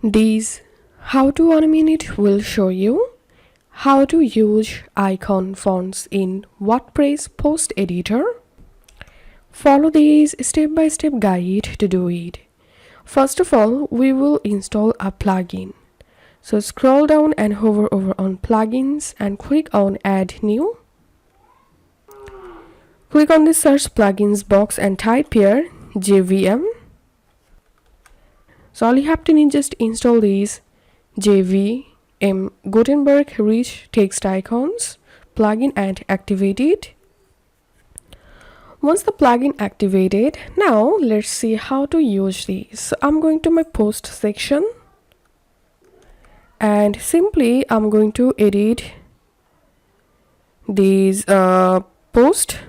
This how to 1 minute will show you how to use icon fonts in WordPress post editor. Follow this step-by-step guide to do it. First of all, we will install a plugin. So scroll down and hover over on plugins and click on add new. Click on the search plugins box and type here JVM. So all you have to need just install these JVM Gutenberg Rich Text Icons plugin and activate it. Once the plugin activated, now let's see how to use these. So I'm going to my post section and simply I'm going to edit these post.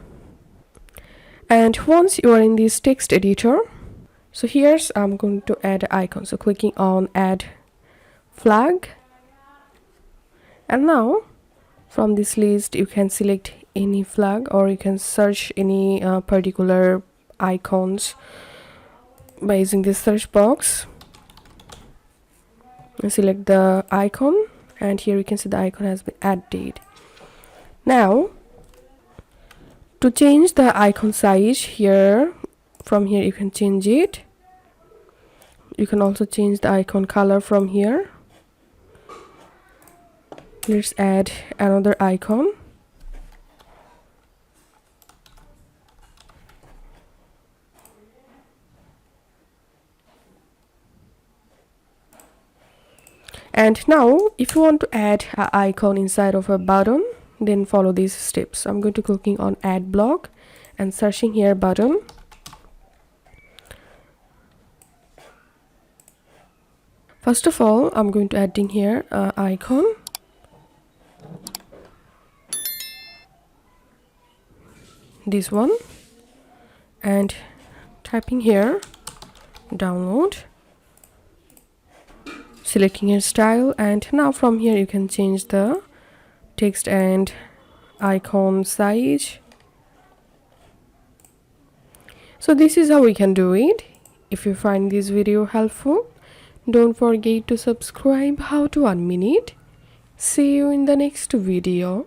And once you are in this text editor, so here's I'm going to add icon. So clicking on add flag, and now from this list you can select any flag or you can search any particular icons by using this search box. And select the icon and here you can see the icon has been added. Now to change the icon size, here from here you can change it. You can also change the icon color from here. Let's add another icon. And now if you want to add an icon inside of a button, then follow these steps. I'm going to clicking on add block and searching here button. First of all, I'm going to adding here icon. This one, and typing here download, selecting your style, and now from here you can change the text and icon size. So this is how we can do it. If you find this video helpful, don't forget to subscribe how to 1 minute. See you in the next video.